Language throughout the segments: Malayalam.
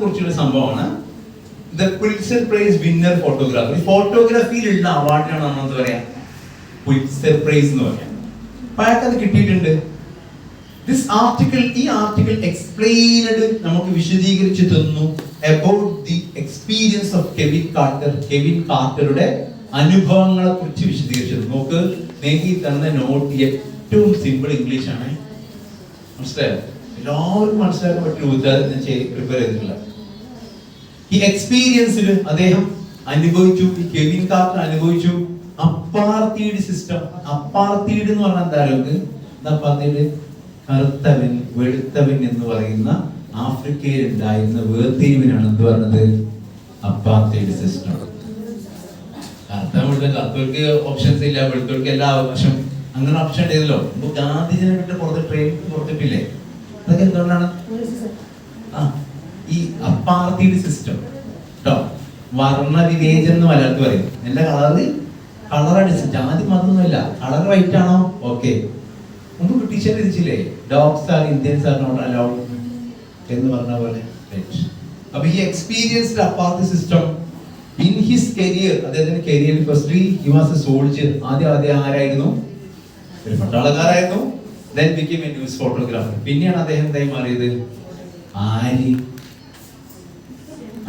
കുറിച്ചുള്ള സംഭവമാണ്. The Pulitzer prize winner photographer. ഫോട്ടോഗ്രാഫിയിലുള്ള അവാർഡിനാണ് നമ്മൾ എന്താ പറയാ, പുലിറ്റ്സർ പ്രൈസ് എന്ന് പറയാം. അപ്പൊ അയാൾക്ക് അത് കിട്ടിയിട്ടുണ്ട്. This article, ഈ ആർട്ടിക്കിൾ എക്സ്പ്ലെയിൻഡ് നമുക്ക് വിശദീകരിച്ചു തന്നു about the experience of Kevin Carter. Kevin കാർട്ടറുടെ അനുഭവങ്ങളെ കുറിച്ച് വിശദീകരിച്ചു. നോക്ക്, എനിക്ക് തന്ന നോട്ട് ഏറ്റവും സിമ്പിൾ ഇംഗ്ലീഷ് ആണ്, മനസ്സിലായോ? എല്ലാവർക്കും മനസ്സിലാക്കാൻ പറ്റുന്ന ഉദാഹരണം ഞാൻ പ്രിപ്പയർ ചെയ്തിട്ടില്ല. ഈ എക്സ്പീരിയൻസിൽ അദ്ദേഹം അനുഭവിച്ചു, ഈ കെവിൻ കാർട്ടർ അനുഭവിച്ചു അപ്പാർത്തീഡ് സിസ്റ്റം. അപ്പാർത്തീഡ് എന്ന് പറഞ്ഞാൽ എന്താ അപ്പാർത്തീഡ്? കറുത്തവൻ വെളുത്തവൻ എന്ന് പറയുന്ന ആഫ്രിക്കയിൽ ഉണ്ടായിരുന്ന വേർതിരിവിനാണ് എന്ത് പറഞ്ഞത്? അപ്പാർത്തൈഡ് സിസ്റ്റം. കറുത്തവർക്ക് ഓപ്ഷൻസ് ഇല്ല, വെളുത്തവർക്ക് എല്ലാ അവകാശം, അങ്ങനെ ഓപ്ഷൻ ഉണ്ടായിരുന്നല്ലോ. ഇപ്പൊ ഗാന്ധിജിനെ വിട്ട് പുറത്ത് ട്രെയിൻ പുറത്തിട്ടില്ലേ? അതൊക്കെ എന്തുകൊണ്ടാണ്? ഈ അപ്പാർത്തൈഡ് സിസ്റ്റം കേട്ടോ. വർണ്ണ വിവേചനം എന്ന് മലയാളത്തിൽ പറയും. എന്റെ കളറടിച്ച് ജാതി മതമൊന്നുമില്ല, കളർ വൈറ്റ് ആണോ ഓക്കെ. മുമ്പ് ബ്രിട്ടീഷുകാർ വിധിച്ചില്ലേ, dogs are Indians are not allowed എന്ന് പറഞ്ഞ പോലെ. അപ്പൊ ഈ experienced apartheid system in his career, അദ്ദേഹത്തിന്റെ കരിയറിൽ firstly he was a soldier. ആദ്യം ആരായിരുന്നു? ഒരു പട്ടാളക്കാരായിരുന്നു. then became a news photographer. പിന്നെയാണ് അദ്ദേഹം എന്തായി മാറിയത്?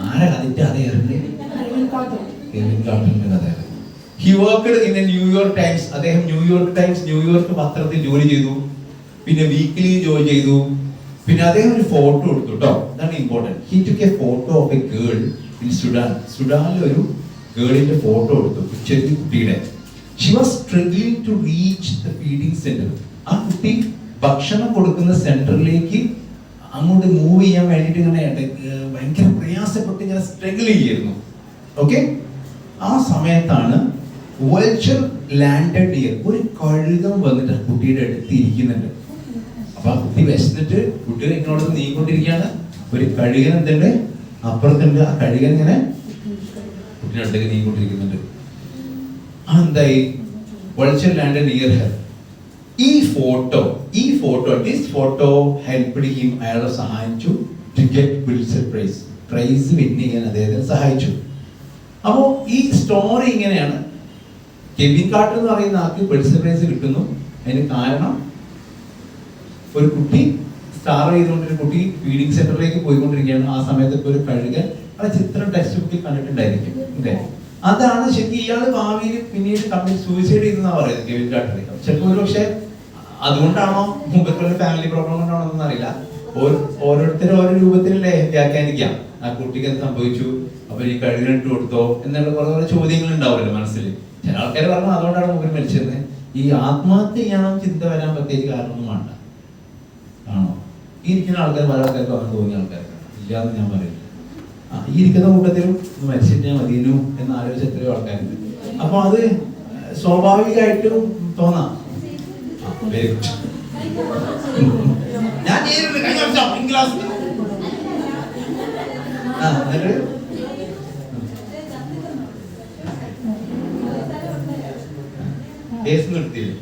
ആരാ അതിന്റെ അതേറിന്റെ കെവിൻ കാർട്ടറിന്റെ കഥ. He worked in a New York Times. അദ്ദേഹം ന്യൂയോർക്ക് പത്രത്തിൽ ജോലി ചെയ്തു. പിന്നെ വീക്കിലി ജോലി ചെയ്തു. പിന്നെ അദ്ദേഹം ഒരു ഫോട്ടോ എടുത്തു കേട്ടോ, അതാണ് important. He took a photo of a girl in Sudan. സുഡാനിൽ ഒരു ഗേളിന്റെ ഫോട്ടോ എടുത്തു, ചെറിയ കുട്ടിയുടെ. She was struggling to reach the feeding center. ആ കുട്ടി ഭക്ഷണം കൊടുക്കുന്ന സെന്ററിലേക്ക് അങ്ങോട്ട് മൂവ് ചെയ്യാൻ വേണ്ടിയിട്ട് ഇങ്ങനെ ഭയങ്കര പ്രയാസപ്പെട്ട് ഇങ്ങനെ സ്ട്രഗിൾ ചെയ്യായിരുന്നു. ഓക്കെ, ആ സമയത്താണ് vulture landed here. ഒരു കഴുകൻ വന്നിട്ട് കുട്ടിയുടെ അടുത്ത് ഇരിക്കുന്നുണ്ട്. അപ്പൊ ആ കുട്ടി വിശന്നിട്ട് കുട്ടികൾ ഇങ്ങോട്ട് നീങ്ങിക്കൊണ്ടിരിക്കുകയാണ്. ഒരു കഴുകൻ എന്തുണ്ട് അപ്പുറത്തുണ്ട്. ആ കഴുകൻ ഇങ്ങനെ കുട്ടിയുടെ അടുത്തേക്ക് നീങ്ങിക്കൊണ്ടിരിക്കുന്നുണ്ട്. എന്തായി? vulture landed near her. ഈ photo this photo helped him. അയാളെ സഹായിച്ചു to get Pulitzer price win ചെയ്യാൻ അദ്ദേഹത്തെ സഹായിച്ചു. അപ്പോ ഈ സ്റ്റോറി ഇങ്ങനെയാണ്. കെവിൻ കാർട്ടർ എന്ന് പറയുന്ന ആൾക്ക് പുലിറ്റ്സർ പ്രൈസ് കിട്ടുന്നു. അതിന് കാരണം ഒരു കുട്ടി സ്റ്റാർ ചെയ്തുകൊണ്ടൊരു കുട്ടി ഫീഡിംഗ് സെന്ററിലേക്ക് പോയിക്കൊണ്ടിരിക്കുകയാണ്. ആ സമയത്ത് ഒരു കഴുകൻ ആ ചിത്രം ടെക്സ്റ്റ് ബുക്കിൽ കണ്ടിട്ടുണ്ടായിരിക്കും. അല്ലേ? അതാണ് ശരിക്കും ഇയാൾ ഭാവിയിൽ പിന്നീട് സൂയിസൈഡ് ചെയ്തെന്നാ പറയുന്നത് കെവിൻ കാർട്ടർ. ചിലപ്പോൾ ഒരു പക്ഷേ അതുകൊണ്ടാണോ, മുമ്പത്തെ ഫാമിലി പ്രോബ്ലം കൊണ്ടാണോ എന്നൊന്നും അറിയില്ല. ഓരോരുത്തരും ഓരോ രൂപത്തിലല്ലേ വ്യാഖ്യാനിക്കാം. ആ കുട്ടിക്ക് എന്ത് സംഭവിച്ചു, അപ്പൊ ഈ കഴുകനിട്ട് കൊടുത്തോ എന്നുള്ള കുറെ ചോദ്യങ്ങൾ ഉണ്ടാവുമല്ലോ മനസ്സിൽ. ചില ആൾക്കാർ പറഞ്ഞു അതുകൊണ്ടാണ് മൂപ്പര് മരിച്ചത്. ഈ ആത്മഹത്യ ചെയ്യണം ചിന്ത വരാൻ പ്രത്യേകിച്ച് കാരണമൊന്നും വേണ്ട. ആണോ? ഈ ഇരിക്കുന്ന ആൾക്കാർ പല ആൾക്കാർക്ക് അങ്ങനെ തോന്നിയ ആൾക്കാർക്കാണ്, ഇല്ലാന്ന് ഞാൻ പറയില്ല. ഈ ഇരിക്കുന്ന കൂട്ടത്തിലും മരിച്ചിട്ട് മതിയനു എന്ന് ആലോചിച്ച എത്രയോ ആൾക്കാരുണ്ട്. അപ്പൊ അത് സ്വാഭാവികമായിട്ടും തോന്നാം. ഞാൻ കേസ് നിർത്തിയില്ല,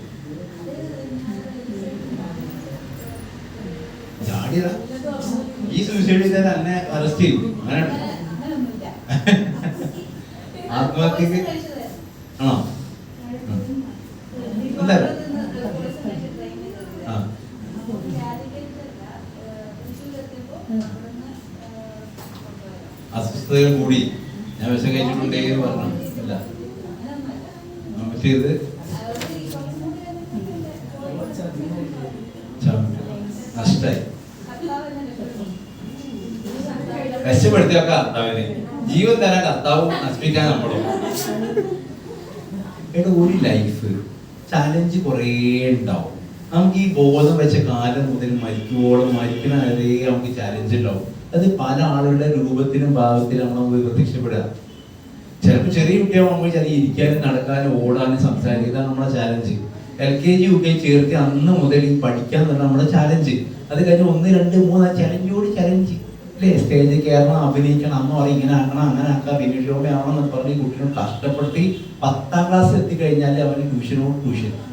ചാടിയതാ. ഈ സൂസൈഡ് ചെയ്താൽ തന്നെ അറസ്റ്റ് ചെയ്യും. അങ്ങനെ ആത്മഹത്യക്ക് ആണോ? എന്താ അസ്വസ്ഥതകൾ കൂടി ഞാൻ വിഷം കഴിച്ചിട്ടുണ്ടേ എന്ന് പറഞ്ഞു. ഇല്ല, പറ്റിയത് നഷ്ടായി. രക്ഷപ്പെടുത്തിയൊക്കെ കർത്താവിനെ, ജീവൻ തരാൻ കർത്താവും നശിപ്പിക്കാൻ നമ്മളും. ഒരു ലൈഫ് ചാലഞ്ച് കുറേ ഉണ്ടാവും. നമുക്ക് ഈ ബോധം വെച്ച കാലം മുതൽ മരിക്കുവോളം മരിക്കുന്ന വരെ നമുക്ക് ചാലഞ്ച് ഉണ്ടാവും. അത് പല ആളുകളുടെ രൂപത്തിലും ഭാവത്തിലും നമ്മൾ പ്രത്യക്ഷപ്പെടുക. ചിലപ്പോൾ ചെറിയ കുട്ടിയാകുമ്പോൾ ചില ഇരിക്കാനും നടക്കാനും ഓടാനും സംസാരിക്കുക, ഇതാണ് നമ്മുടെ ചാലഞ്ച്. LKG UKG ചേർത്ത് അന്ന് മുതൽ ഈ പഠിക്കാൻ തന്നെ നമ്മുടെ ചാലഞ്ച്. അത് കഴിഞ്ഞ് 1 2 3 ചലഞ്ചോട് ചലഞ്ച് അല്ലേ? സ്റ്റേജിൽ കയറണം, അഭിനയിക്കണം, അമ്മ പറയും ഇങ്ങനെ ആക്കണം, അങ്ങനെ ആക്കാം, വിനിയോഗമാവണം എന്ന് പറഞ്ഞ് കുട്ടിനെ കഷ്ടപ്പെടുത്തി 10ാം ക്ലാസ് എത്തിക്കഴിഞ്ഞാൽ അവന് ട്യൂഷൻ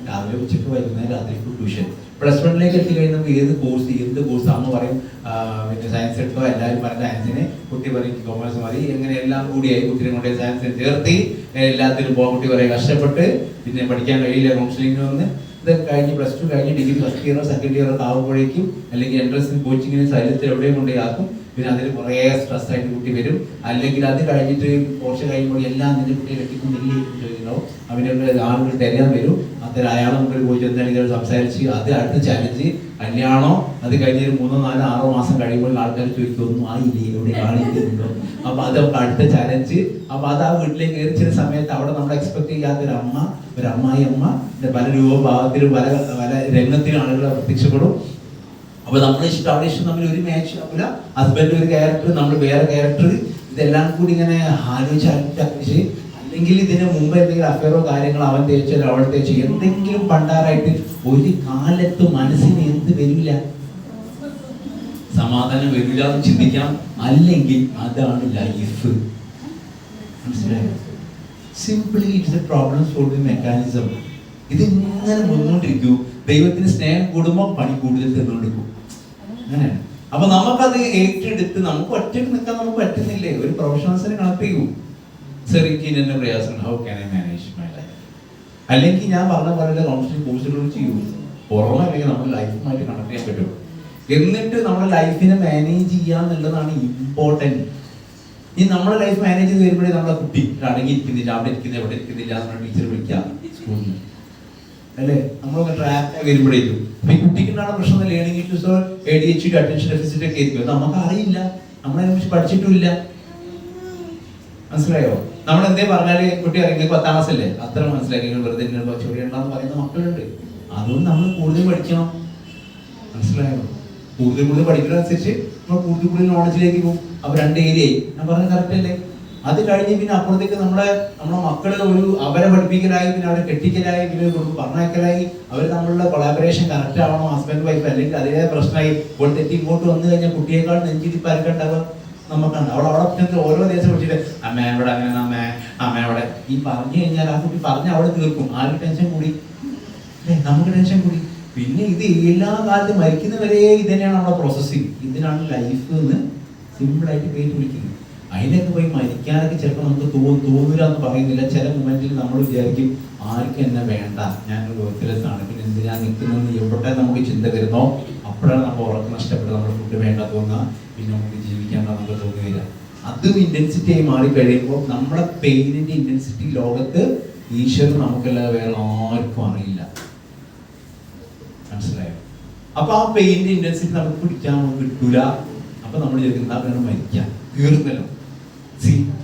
രാവിലെ ഉച്ചയ്ക്ക് വൈകുന്നേരം രാത്രിക്ക് ട്യൂഷൻ. +1 എത്തിക്കഴിഞ്ഞാൽ ഏത് കോഴ്സ് എന്ത് കോഴ്സ് അമ്മ പറയും പിന്നെ സയൻസ് എടുത്തോ, എല്ലാവരും പറഞ്ഞ സയൻസിന്, കുട്ടി പറയും കൊമേഴ്സ് മതി, എങ്ങനെ എല്ലാം കൂടിയായി കുട്ടിയെ കൊണ്ട് സയൻസിന് ചേർത്തി എല്ലാത്തിനും പോകാൻ കുട്ടി കുറേ കഷ്ടപ്പെട്ട് പിന്നെ പഠിക്കാൻ കഴിയില്ല, കൗൺസിലിങ്ങിന് വന്ന് ഇതൊക്കെ കഴിഞ്ഞ് +2 കഴിഞ്ഞ് ഡിഗ്രി ഫസ്റ്റ് ഇയറോ സെക്കൻഡ് ഇയറോ ആകുമ്പോഴേക്കും അല്ലെങ്കിൽ എൻട്രൻസിന് കോച്ചിങ്ങിന് സൈലത്തിൽ എവിടെയും കൊണ്ടേ ആക്കും. പിന്നെ അതിൽ കുറേ സ്ട്രെസ് ആയിട്ട് കുട്ടി വരും. അല്ലെങ്കിൽ അത് കഴിഞ്ഞിട്ട് കുറച്ച് കഴിയുമ്പോൾ എല്ലാം നിന്റെ കുട്ടിയെ കെട്ടിക്കൊണ്ടില്ലേ ചോദിക്കണോ, അവരുടെ ആളുകൾ തിരയാൻ വരും. അത്തരം അയാളെ മുമ്പിൽ പോയി എന്താണെങ്കിലും സംസാരിച്ച് അത് അടുത്ത ചലഞ്ച് കല്യാണം. അത് കഴിഞ്ഞൊരു 3, 4, 6 മാസം കഴിയുമ്പോൾ ആൾക്കാർ ചോദിക്കും ഒന്നും ആയില്ലേ, എവിടെ കാണിക്കുന്നുണ്ടോ. അപ്പൊ അത് അടുത്ത ചലഞ്ച്. അപ്പൊ അത് ആ വീട്ടിലേക്ക് കയറി ചില സമയത്ത് അവിടെ നമ്മൾ എക്സ്പെക്ട് ചെയ്യാത്ത ഒരു അമ്മായി അമ്മ പല രൂപഭാവത്തിലും പല രംഗത്തിലും ആളുകൾ പ്രത്യക്ഷപ്പെടും. അപ്പൊ നമ്മുടെ ഇഷ്ടം അവിടെ ഇഷ്ടം തമ്മിൽ ഒരു മാച്ച് ആവില്ല. ഹസ്ബൻഡ് ഒരു ക്യാരക്ടർ, നമ്മൾ വേറെ ക്യാരക്ടർ, ഇതെല്ലാം കൂടി ഇങ്ങനെ ആലോചിച്ച് അല്ലെങ്കിൽ ഇതിന് മുമ്പ് എന്തെങ്കിലും അഫയറോ കാര്യങ്ങളോ അവൻ തേച്ചോ അവൾ തേച്ചോ എന്തെങ്കിലും പണ്ടാറായിട്ട് ഒരു കാലത്ത് മനസ്സിന് എന്ത് വരില്ല, സമാധാനം വരില്ല എന്ന് ചിന്തിക്കാം. അല്ലെങ്കിൽ അതാണ് ലൈഫ്. മനസ്സിലായോ? Simply it's A problem solving mechanism. ഇത് ഇങ്ങനെ മുന്നോട്ടിരിക്കൂ. ദൈവത്തിന് സ്നേഹം കൂടുമ്പോൾ പണി കൂടുതൽ തന്നുകൊണ്ടിരിക്കും. അങ്ങനെയാണ്. അപ്പൊ നമുക്കത് ഏറ്റെടുത്ത് നമുക്ക് ഒറ്റയ്ക്ക് നിൽക്കാൻ നമുക്ക് പറ്റുന്നില്ലേ? ഒരു പ്രൊഫഷണൽസിനെ കണക്ട് ചെയ്യൂ. സർ എനിക്ക് എന്നെ പ്രയാസം, how can I manage my life? അല്ലെങ്കിൽ ഞാൻ പറഞ്ഞ പോലെ കൗൺസിലിംഗ് കോഴ്സുകൾ ചെയ്യൂ. പുറമെ അല്ലെങ്കിൽ നമ്മുടെ ലൈഫുമായിട്ട് കണക്ട് ചെയ്യാൻ പറ്റും. എന്നിട്ട് നമ്മുടെ ലൈഫിനെ മാനേജ് ചെയ്യാന്നുള്ളതാണ് ഇമ്പോർട്ടൻറ്റ്. ഈ നമ്മുടെ ലൈഫ് മാനേജ് ചെയ്ത് വരുമ്പോഴേ നമ്മളെ കുട്ടി അടങ്ങിയിരിക്കുന്നില്ല, അവിടെ ഇരിക്കുന്നില്ല, എവിടെ ഇരിക്കുന്നില്ല നമ്മുടെ ടീച്ചർ വിളിക്കാം സ്കൂളിൽ അല്ലേ. നമ്മളൊക്കെ ട്രാക്ക് വരുമ്പോഴേക്കും ഈ കുട്ടിക്കുണ്ടാണ് പ്രശ്നം. ലേണിംഗ് ഇഷ്യൂസോ ADHD അറ്റൻഷൻ ഡെഫിസിറ്റ് ഒക്കെ ആയിരിക്കും. നമുക്ക് അറിയില്ല, നമ്മളതിനെ കുറിച്ച് പഠിച്ചിട്ടുമില്ല. മനസ്സിലായോ? നമ്മൾ എന്തേ പറഞ്ഞാല് കുട്ടി അറിയാം 10ാം ക്ലാസ് അല്ലേ, അത്ര മനസ്സിലാക്കി വെറുതെ ചോദിക്കണ്ടെന്ന് പറയുന്ന മക്കളുണ്ട്. അതുകൊണ്ട് നമ്മൾ കൂടുതൽ പഠിക്കണം. മനസ്സിലായോ? കൂടുതൽ പഠിക്കുന്നതനുസരിച്ച് നമ്മൾ കൂടുതൽ നോളജിലേക്ക് പോകും. അപ്പൊ 2 ഏരിയയായി. ഞാൻ പറഞ്ഞത് കറക്റ്റ് അല്ലേ? അത് കഴിഞ്ഞ് പിന്നെ അപ്പുറത്തേക്ക് നമ്മുടെ മക്കള് അവരെ പഠിപ്പിക്കലായി, പിന്നെ അവരെ കെട്ടിക്കലായി, പിന്നെ പറഞ്ഞയക്കലായി. അവർ തമ്മിലുള്ള കൊളാബറേഷൻ കറക്റ്റ് ആവണം, ഹസ്ബൻഡ് വൈഫ്. അല്ലെങ്കിൽ അതേ പ്രശ്നമായി ഇപ്പോൾ തെറ്റി ഇങ്ങോട്ട് വന്നു കഴിഞ്ഞാൽ കുട്ടിയേക്കാൾ നെഞ്ചിരിപ്പാർക്കുണ്ടാവുക നമുക്കുണ്ട്. അവിടെ ഓരോ ദിവസം വിളിച്ചിട്ട് അമ്മ എവിടെ, അങ്ങനെ അമ്മ എവിടെ ഈ പറഞ്ഞു കഴിഞ്ഞാൽ ആ കുട്ടി പറഞ്ഞ് അവിടെ തീർക്കും. ആരും ടെൻഷൻ കൂടി, നമുക്ക് ടെൻഷൻ കൂടി. പിന്നെ ഇത് എല്ലാ കാലത്തും മരിക്കുന്നവരെ ഇത് തന്നെയാണ് നമ്മുടെ പ്രോസസ്സിങ്. ഇതിനാണ് ലൈഫ് എന്ന് സിമ്പിളായിട്ട് പേര് വിളിക്കുന്നത്. അതിനൊക്കെ പോയി മരിക്കാനൊക്കെ ചിലപ്പോൾ നമുക്ക് തോന്നില്ല എന്ന് പറയുന്നില്ല. ചില മൊമെന്റിൽ നമ്മൾ വിചാരിക്കും ആർക്കും എന്നെ വേണ്ട, ഞാനൊരു വർക്കിലെത്താണ്, പിന്നെ എന്തിനാ നിൽക്കുന്നതെന്ന് എവിടെ നമുക്ക് ചിന്ത വരുന്നോ അപ്പോഴാണ് നമ്മൾ ഉറക്കം നഷ്ടപ്പെട്ട് നമ്മൾ ഫുഡ് വേണ്ട തോന്നുക, പിന്നെ നമുക്ക് ജീവിക്കേണ്ട നമുക്ക് തോന്നുകയില്ല. അതും ഇന്റൻസിറ്റി ആയി മാറിക്കഴിയുമ്പോൾ നമ്മുടെ പെയിനിന്റെ ഇന്റൻസിറ്റി ലോകത്ത് ഈശ്വരൻ നമുക്കല്ലാതെ വേറെ ആർക്കും അറിയില്ല. മനസ്സിലായോ? അപ്പൊ ആ പെയിനിന്റെ ഇന്റൻസിറ്റി നമുക്ക് പിടിക്കാൻ കിട്ടൂല. അപ്പൊ നമ്മൾ വിചാരിക്കുന്ന വേണം മരിക്കാൻ, തീർന്നല്ലോ.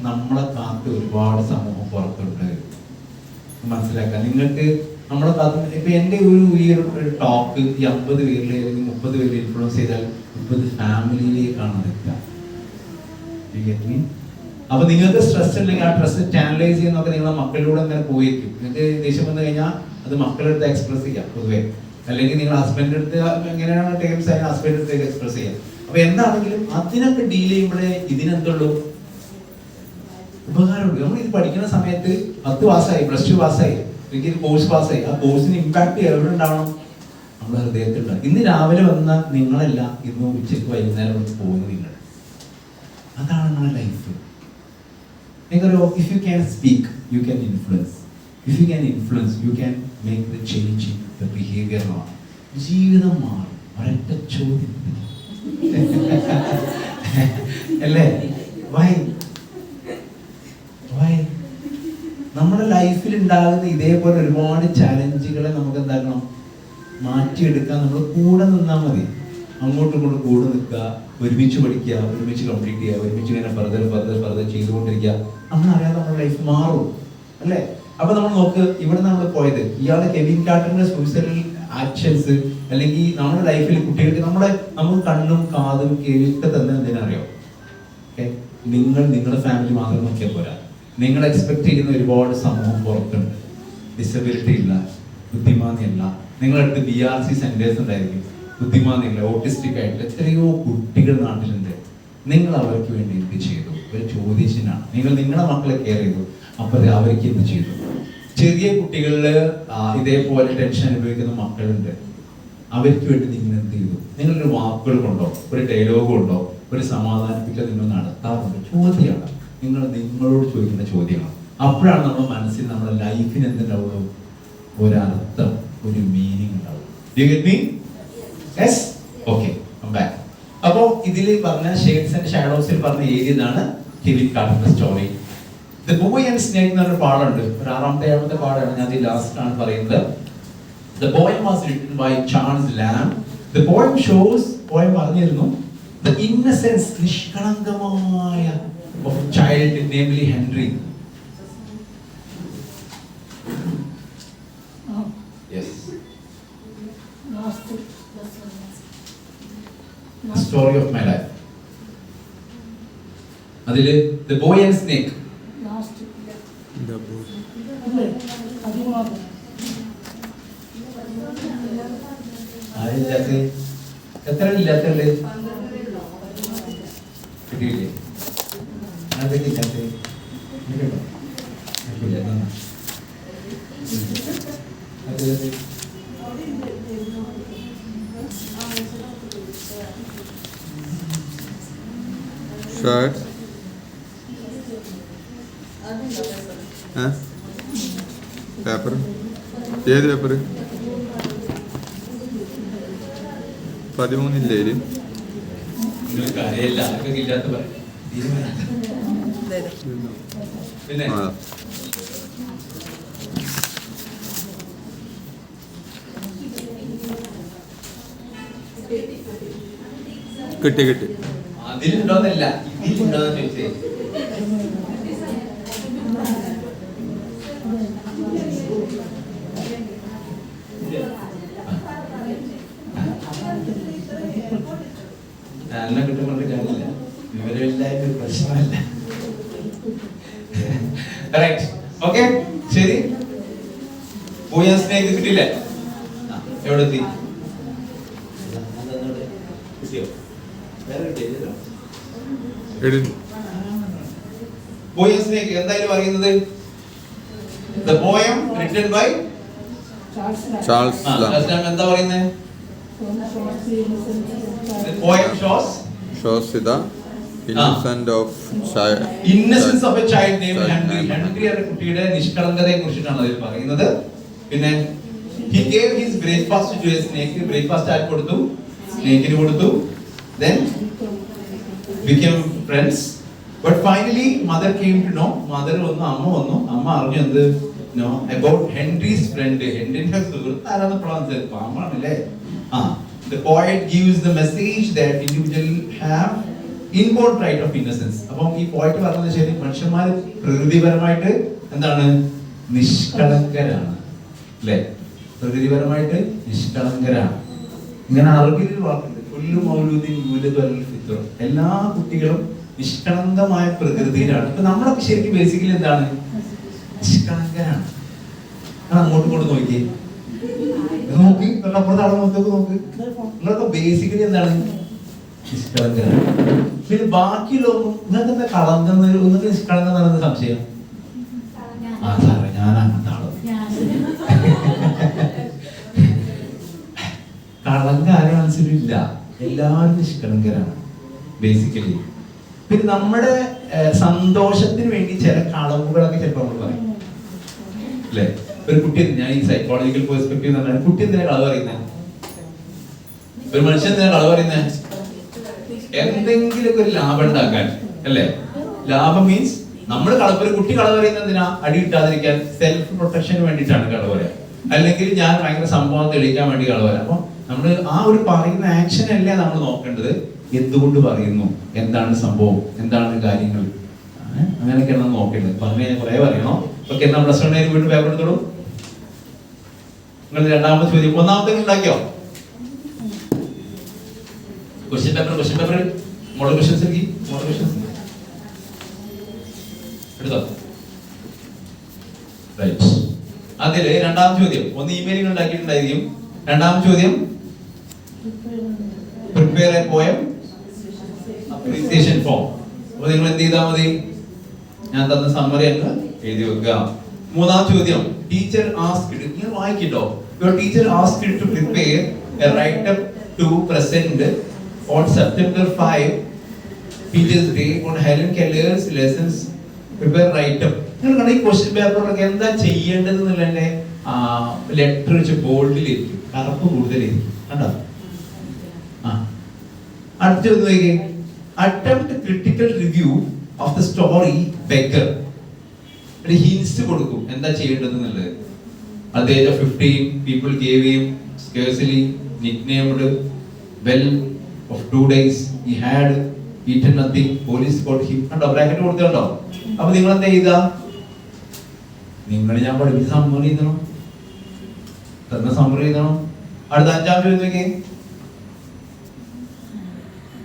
നമ്മളെ കാത്ത് ഒരുപാട് സമൂഹം പുറത്തുണ്ട്. മനസ്സിലാക്കാം. നിങ്ങൾക്ക് നമ്മളെ കാത്ത് ഇപ്പൊ എന്റെ ഈ ഒരു ടോക്ക് ഈ 50 പേരിൽ അല്ലെങ്കിൽ 30 പേരിൽ ഇൻഫ്ലുവൻസ് ചെയ്താൽ 30 ഫാമിലിയിലേക്കാണ് എത്തുക. അപ്പൊ നിങ്ങൾക്ക് സ്ട്രെസ് ഉണ്ടെങ്കിൽ ആ സ്ട്രെസ് ചാനലൈസ് ചെയ്യുന്നൊക്കെ നിങ്ങളെ മക്കളിലൂടെ അങ്ങനെ പോയിരിക്കും. നിങ്ങൾക്ക് ദേഷ്യം വന്നു കഴിഞ്ഞാൽ അത് മക്കളുടെ അടുത്ത് എക്സ്പ്രസ് ചെയ്യാം പൊതുവെ. അല്ലെങ്കിൽ നിങ്ങൾ ഹസ്ബൻഡിന്റെ അടുത്ത് എങ്ങനെയാണ് ടൈംസ് ആയാലും ഹസ്ബൻഡിന്റെ അടുത്തേക്ക് എക്സ്പ്രസ് ചെയ്യാം. അപ്പൊ എന്താണെങ്കിലും അതിനൊക്കെ ഡീൽ ചെയ്യുമ്പോഴേ ഇതിനെന്തുള്ളൂ ഉപകാരമുണ്ട്. നമ്മൾ ഇത് പഠിക്കുന്ന സമയത്ത് 10 പാസ്സായി, +2 പാസ്സായി, അല്ലെങ്കിൽ കോഴ്സ് പാസ്സായി, ആ കോഴ്സിന് ഇമ്പാക്ട് എവിടെ ഉണ്ടാവണം? നമ്മുടെ ഹൃദയത്തിലുണ്ടാവും. ഇന്ന് രാവിലെ വന്ന നിങ്ങളല്ല ഇന്ന് ഉച്ചയ്ക്ക് വൈകുന്നേരം പോകുന്ന നിങ്ങൾ. അതാണ് നമ്മുടെ ലൈഫ്. നിങ്ങളോ if you can speak you can influence. If you can influence you can make the change in the behaviour. ജീവിതം മാറും. ഒരൊറ്റ ചോദ്യം അല്ലേ? വൈ നമ്മുടെ ലൈഫിൽ ഉണ്ടാകുന്ന ഇതേപോലെ ഒരുപാട് ചാലഞ്ചുകളെ നമുക്ക് എന്താക്കണം? മാറ്റിയെടുക്കാൻ നമ്മൾ കൂടെ നിന്നാൽ മതി. അങ്ങോട്ടും ഇങ്ങോട്ടും കൂടെ നിൽക്കുക, ഒരുമിച്ച് പഠിക്കുക, ഒരുമിച്ച് കംപ്ലീറ്റ് ചെയ്യുക, ഒരുമിച്ച് ഇങ്ങനെ ഫർദർ ചെയ്തുകൊണ്ടിരിക്കുക. നമ്മളറിയാതെ നമ്മുടെ ലൈഫ് മാറും അല്ലേ? അപ്പൊ നമ്മൾ നോക്ക്, ഇവിടെ നമ്മൾ പോയത് ഇയാളെ കെവിൻ കാർട്ടറിന്റെ സൂയിസൈഡൽ ആക്ഷൻസ് അല്ലെങ്കിൽ നമ്മുടെ ലൈഫിൽ കുട്ടികൾക്ക് നമുക്ക് കണ്ണും കാതും കേൾക്കെ തന്നെ എന്തിനറിയോ? നിങ്ങളുടെ ഫാമിലി മാത്രം നോക്കിയാൽ പോരാ. നിങ്ങൾ എക്സ്പെക്ട് ചെയ്യുന്ന ഒരുപാട് സമൂഹം പുറത്തുണ്ട്. ഡിസബിലിറ്റി ഇല്ല, ബുദ്ധിമാനിയല്ല. നിങ്ങളടുത്ത് BRC സെന്റേഴ്സ് ഉണ്ടായിരിക്കും. ബുദ്ധിമാനില്ല, ഓട്ടിസ്റ്റിക് ആയിട്ടുള്ള എത്രയോ കുട്ടികൾ നാട്ടിലുണ്ട്. നിങ്ങൾ അവർക്ക് വേണ്ടി എന്ത് ചെയ്തു? ഒരു ചോദ്യചിഹ്നമാണ്. നിങ്ങളുടെ മക്കളെ കെയർ ചെയ്തു, അപ്പൊ അവർക്ക് എന്ത് ചെയ്തു? ചെറിയ കുട്ടികളില് ഇതേപോലെ ടെൻഷൻ അനുഭവിക്കുന്ന മക്കളുണ്ട്. അവർക്ക് വേണ്ടി നിങ്ങൾ എന്ത് ചെയ്തു? നിങ്ങളൊരു വാക്കുകൾ കൊണ്ടോ ഒരു ഡയലോഗ് കൊണ്ടോ ഒരു സമാധാനിപ്പിക്കൽ നിങ്ങൾ നടത്താറുണ്ട്. ചോദ്യമാണ്, നിങ്ങളോട് ചോദിക്കുന്ന ചോദ്യമാണ്. അപ്പോഴാണ് നമ്മുടെ മനസ്സിൽ നമ്മുടെ ലൈഫിന് എന്തുണ്ടാവുള്ളൂ? ഒരർത്ഥം, ഒരു മീനിങ് ഉണ്ടാവും. Do you get me? Yes? Okay, come back. അപ്പോ ഇതിൽ പറഞ്ഞ ഷെയ്ഡ്സ് ആൻഡ് ഷാഡോസിൽ പറഞ്ഞ ഏരിയ ഇതാണ് കെവിൻ കാർട്ടറിന്റെ story. The boy and snake എന്നൊരു പാടുണ്ട്. ഒരു 6ാമത്തെ പാടാണ്, ഞാൻ ഇത് ലാസ്റ്റ് ആണ് പറയുന്നത്. The poem was written by Charles Lamb. The poem shows, poem പറഞ്ഞിരുന്നു, the innocence, നിഷ്കളങ്കമായ of a child, namely Henry. Yes. The story of my life. അതില് the boy and snake. ആരില്ലാത്ത എത്ര ഇല്ലാത്തല്ലേ കിട്ടിയില്ലേ? അതൊക്കെ ഇല്ലാത്ത പേപ്പർ ഏത് പേപ്പർ? 13 ഇല്ലേ? കിട്ടി കിട്ടി. അതിലുണ്ടോന്നല്ല, ഇതിലുണ്ടോന്ന് ചോദിച്ചേ. നല്ല കിട്ടുകൊണ്ട് കാര്യമില്ല, വിവരമില്ലായ്മ ഒരു പ്രശ്നമല്ല. ഓക്കെ, ശരി. പൂയാസിനേക്ക് കിട്ടിയില്ലേ? എവിടെ എത്തി? പൂയാസിനേക്ക് എന്തായാലും പറയുന്നത് The poem written by Charles Lamb. എന്താ പറയുന്നത്? The poem shows the innocence of a child named Henry. Henry എന്ന കുട്ടിയുടെ നിഷ്കളങ്കതയെ കുറിച്ചിട്ടാണ് അതിൽ പറയുന്നത്. പിന്നെ he gave his breakfast to a snake. Breakfast ആർക്ക് കൊടുത്തു? സ്നേക്കിന് കൊടുത്തു. Then became friends. But finally mother came to know. Mother വന്നു, അമ്മ വന്നു. അമ്മ അറിഞ്ഞു എന്ത്? No, about Henry's friend. ഹെൻറിയുടെ സുഹൃത്ത് ആരാണ്? France. പാമ്പാണല്ലേ? The poet gives the message that individuals have inborn right of innocence. അപ്പം ഈ പോയിന്റ് പറഞ്ഞത് ശരി, മനുഷ്യന്മാർ പ്രകൃതിപരമായിട്ട് എന്താണ്? നിഷ്കളങ്കരാണ് അല്ലേ? പ്രകൃതിപരമായിട്ട് നിഷ്കളങ്കരാണ്. ഇങ്ങനെ അറബിയിൽ വാക്കുണ്ട്, എല്ലാ കുട്ടികളും നിഷ്കളങ്കമായ പ്രകൃതിയിലാണ്. ഇപ്പൊ നമ്മളൊക്കെ ശരിക്കും ബേസിക്കലി എന്താണ്? നിഷ്കളങ്കരാണ്. അങ്ങോട്ടും ഇങ്ങോട്ടും നോക്കി നോക്കി അപ്പുറത്തെ ആളെ നോക്കി നോക്ക്. നിങ്ങളൊക്കെ ബേസിക്കലി എന്താണ്? നിഷ്കളങ്കരാണ്. പിന്നെ ബാക്കിയുള്ളൊന്നും നിങ്ങൾക്ക് എന്താ കളങ്കം? നിങ്ങൾക്ക് നിഷ്കളങ്കം എന്നാണെന്ന് സംശയം? സാറേ ഞാൻ അങ്ങനത്തെ ആള്. കളങ്കം ആരും മനസ്സിലില്ല, എല്ലാവരും നിഷ്കളങ്കരാണ് ബേസിക്കലി. പിന്നെ നമ്മുടെ സന്തോഷത്തിന് വേണ്ടി ചില കളവുകളൊക്കെ ചിലപ്പോൾ നമ്മൾ പറയും അല്ലേ? ഒരു കുട്ടി, ഞാൻ ഈ സൈക്കോളജിക്കൽ പെർസ്പെക്റ്റീവ് എന്ന് പറഞ്ഞാൽ കുട്ടി എന്തിനാ കളവ് പറയുന്നത്? ഒരു മനുഷ്യൻ എന്തിനാ കളവ് പറയുന്നത്? എന്തെങ്കിലുമൊക്കെ ഒരു ലാഭം ഉണ്ടാക്കാൻ അല്ലേ? ലാഭം മീൻസ് നമ്മൾ ഒരു കുട്ടി കളവ് പറയുന്നത് എന്തിനാ? അടി കിട്ടാതിരിക്കാൻ, സെൽഫ് പ്രൊട്ടക്ഷന് വേണ്ടിയിട്ടാണ് കളവ് പറയുക. അല്ലെങ്കിൽ ഞാൻ ഭയങ്കര സംഭവം തെളിയിക്കാൻ വേണ്ടി കളവ് പറയാം. അപ്പൊ നമ്മൾ ആ ഒരു പറയുന്ന ആക്ഷൻ അല്ലേ നമ്മൾ നോക്കേണ്ടത്, എന്തുകൊണ്ട് പറയുന്നു, എന്താണ് സംഭവം, എന്താണ് കാര്യങ്ങൾ, അങ്ങനെയൊക്കെയാണ് നമ്മൾ നോക്കേണ്ടത്. പറഞ്ഞു കഴിഞ്ഞാൽ കുറെ പറയണോ? ഓക്കെ, എന്നാ പ്ലസ് 1 വീണ്ടും പേപ്പർ എടുത്തോളൂ. നിങ്ങൾ രണ്ടാമത്തെ ചോദ്യം, ഒന്നാമത്തെ ഉണ്ടാക്കിയോ? ക്വസ്റ്റ്യൻ പേപ്പർ മോഡൽ ക്വസ്റ്റ്യൻസ് എടുത്തോ. അതില് രണ്ടാമത്തെ ചോദ്യം, ഒന്ന് ഇമെയിലുകൾ ഉണ്ടാക്കിയിട്ടുണ്ടായിരിക്കും. രണ്ടാമത്തെ ചോദ്യം, prepare a poem appreciation form. അപ്പോൾ നിങ്ങൾ എന്ത് ചെയ്താൽ മതി? ഞാൻ തന്ന സമ്മറി അങ്ങ് എഴുതി വെക്കുക. മൂന്നാം ചോദ്യം, ടീച്ചർ ആസ്ക്ഡ്, നിങ്ങൾ വായിക്കട്ടോ. Your teacher asked you to prepare a write-up to present on September 5, Teachers Day, on Helen Keller's lessons prepare write-up. നിങ്ങൾ കണ്ട ഈ ക്വസ്റ്റ്യൻ പേപ്പറിലൊക്കെ എന്താ ചെയ്യേണ്ടത് എന്നുള്ളതിന്റെ ലെറ്റർ വെച്ച് ബോൾഡിലിരിക്കും, കറുപ്പ് കൂടുതലിരിക്കും. കണ്ടോ? അടുത്തത് നോക്കിയേ, attempt critical review of the story Beggar. ഒരു ഹിൻസ് കൊടുക്കും എന്താ ചെയ്യേണ്ടത് എന്നുള്ളത്. At the age of 15, people gave him scarcely nicknamed well of 2 days. He had eaten nothing. Police got him. കണ്ടോ? ബ്രാക്കറ്റ് കൊടുത്തിട്ടുണ്ടോ? അപ്പൊ നിങ്ങൾ എന്താ ചെയ്ത? നിങ്ങൾ ഞാൻ പഠിപ്പിച്ച സമ്മറി എഴുതണം, തന്ന സമ്മറി എഴുതണം. അടുത്ത 5-ാം ചോദ്യം നോക്കിയേ,